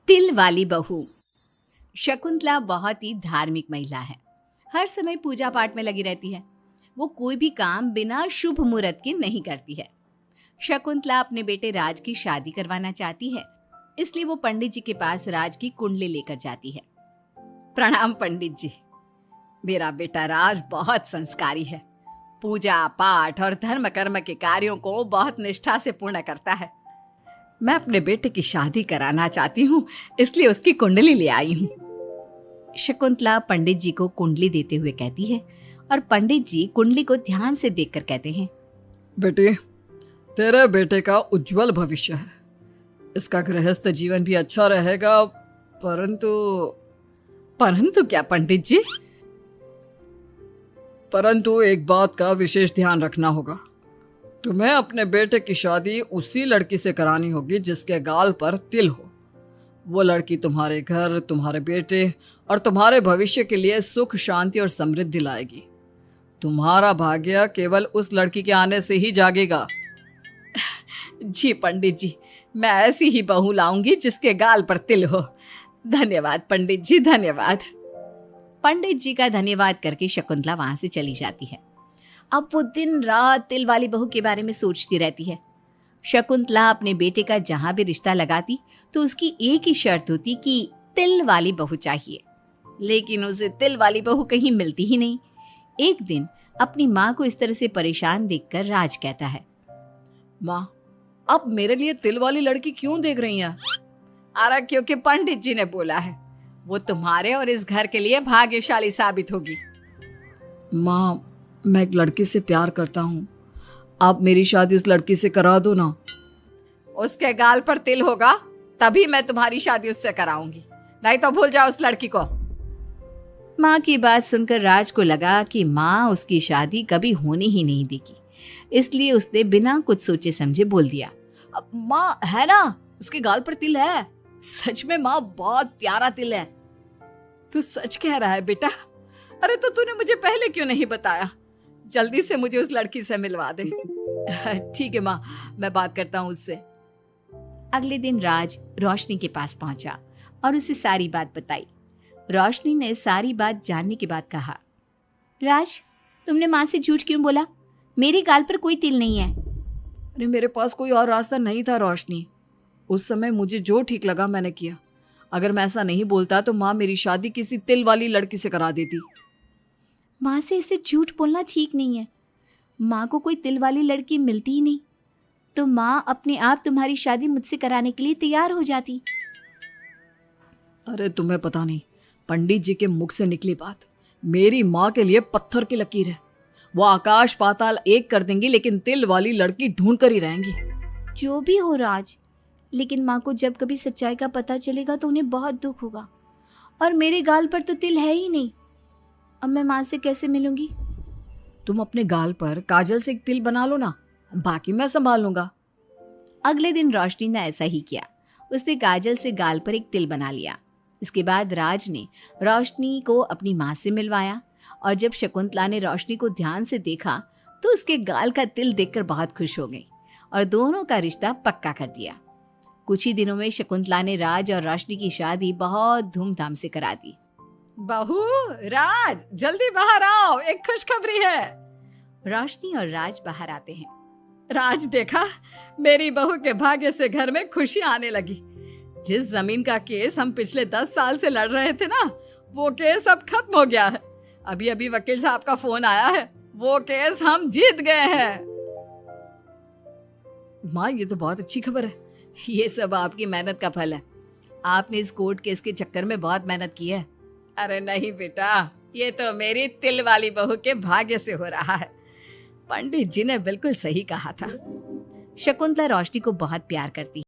तिल वाली बहू। शकुंतला बहुत ही धार्मिक महिला है। हर समय पूजा पाठ में लगी रहती है। वो कोई भी काम बिना शुभ मुहूर्त के नहीं करती है। शकुंतला अपने बेटे राज की शादी करवाना चाहती है, इसलिए वो पंडित जी के पास राज की कुंडली लेकर जाती है। प्रणाम पंडित जी। मेरा बेटा राज बहुत संस्कारी है। पूजा पाठ और धर्म कर्म के कार्यों को बहुत निष्ठा से पूर्ण करता है। मैं अपने बेटे की शादी कराना चाहती हूँ, इसलिए उसकी कुंडली ले आई हूँ। शकुंतला पंडित जी को कुंडली देते हुए कहती है और पंडित जी कुंडली को ध्यान से देखकर कहते हैं, बेटे, तेरे बेटे का उज्जवल भविष्य है। इसका गृहस्थ जीवन भी अच्छा रहेगा, परंतु क्या पंडित जी? परंतु एक बात का विशेष ध्यान रखना होगा। तुम्हें अपने बेटे की शादी उसी लड़की से करानी होगी जिसके गाल पर तिल हो। वो लड़की तुम्हारे घर, तुम्हारे बेटे और तुम्हारे भविष्य के लिए सुख, शांति और समृद्धि लाएगी। तुम्हारा भाग्य केवल उस लड़की के आने से ही जागेगा। जी पंडित जी, मैं ऐसी ही बहू लाऊंगी जिसके गाल पर तिल हो। धन्यवाद पंडित जी, धन्यवाद। पंडित जी का धन्यवाद करके शकुंतला वहां से चली जाती है। अब वो दिन रात तिल वाली बहू के बारे में सोचती रहती है। शकुंतला अपने बेटे का जहां भी रिश्ता लगाती तो उसकी एक ही शर्त होती कि तिल वाली बहू चाहिए, लेकिन उसे तिल वाली बहू कहीं मिलती ही नहीं। एक दिन अपनी माँ को इस तरह से परेशान देखकर राज कहता है, माँ, आप मेरे लिए तिल वाली लड़की क्यों देख रही हैं? अरे क्योंकि पंडित जी ने बोला है, वो तुम्हारे और इस घर के लिए भाग्यशाली साबित होगी। माँ, मैं एक लड़की से प्यार करता हूँ। आप मेरी शादी उस लड़की से करा दो ना। उसके गाल पर तिल होगा तभी मैं तुम्हारी शादी उससे कराऊंगी, नहीं तो भूल जाओ उस लड़की को। माँ की बात सुनकर राज को लगा कि माँ उसकी शादी कभी होने ही नहीं देगी, इसलिए उसने बिना कुछ सोचे समझे बोल दिया, माँ है ना, उसके गाल पर तिल है। सच में माँ, बहुत प्यारा तिल है। तू सच कह रहा है बेटा? अरे तो तूने मुझे पहले क्यों नहीं बताया? जल्दी से मुझे उस लड़की से मिलवा दे। ठीक है माँ, मैं बात करता हूँ उससे। अगले दिन राज रोशनी के पास पहुंचा और उसे सारी बात बताई। रोशनी ने सारी बात जानने के बाद कहा, राज, तुमने माँ से झूठ क्यों बोला? मेरे गाल पर कोई तिल नहीं है। अरे मेरे पास कोई और रास्ता नहीं था रोशनी। उस समय मुझे जो ठीक लगा मैंने किया। अगर मैं ऐसा नहीं बोलता तो माँ मेरी शादी किसी तिल वाली लड़की से करा देती। माँ से इसे झूठ बोलना ठीक नहीं है। माँ को कोई तिल वाली लड़की मिलती ही नहीं, तो माँ अपने आप तुम्हारी शादी मुझसे कराने के लिए तैयार हो जाती। अरे तुम्हें पता नहीं, पंडित जी के मुख से निकली बात मेरी माँ के लिए पत्थर की लकीर है। वो आकाश पाताल एक कर देंगी, लेकिन तिल वाली लड़की ढूंढ कर ही रहेंगी। जो भी हो राज, लेकिन माँ को जब कभी सच्चाई का पता चलेगा तो उन्हें बहुत दुख होगा। और मेरे गाल पर तो तिल है ही नहीं, अब मैं माँ से कैसे मिलूंगी? तुम अपने गाल पर काजल से एक तिल बना लो ना, बाकी मैं संभाल लूंगा। अगले दिन रोशनी ने ऐसा ही किया। उसने काजल से गाल पर एक तिल बना लिया। इसके बाद राज ने रोशनी को अपनी माँ से मिलवाया, और जब शकुंतला ने रोशनी को ध्यान से देखा तो उसके गाल का तिल देखकर बहुत खुश हो गई और दोनों का रिश्ता पक्का कर दिया। कुछ ही दिनों में शकुंतला ने राज और रोशनी की शादी बहुत धूमधाम से करा दी। बहू, राज, जल्दी बाहर आओ, एक खुशखबरी है। रोशनी और राज बाहर आते हैं। राज, देखा, मेरी बहू के भाग्य से घर में खुशी आने लगी। जिस जमीन का केस हम पिछले 10 साल से लड़ रहे थे ना, वो केस अब खत्म हो गया है। अभी अभी वकील साहब का फोन आया है, वो केस हम जीत गए हैं। माँ, ये तो बहुत अच्छी खबर है। ये सब आपकी मेहनत का फल है। आपने इस कोर्ट केस के चक्कर में बहुत मेहनत की है। अरे नहीं बेटा, ये तो मेरी तिल वाली बहू के भाग्य से हो रहा है। पंडित जी ने बिल्कुल सही कहा था। शकुंतला रोशनी को बहुत प्यार करती है।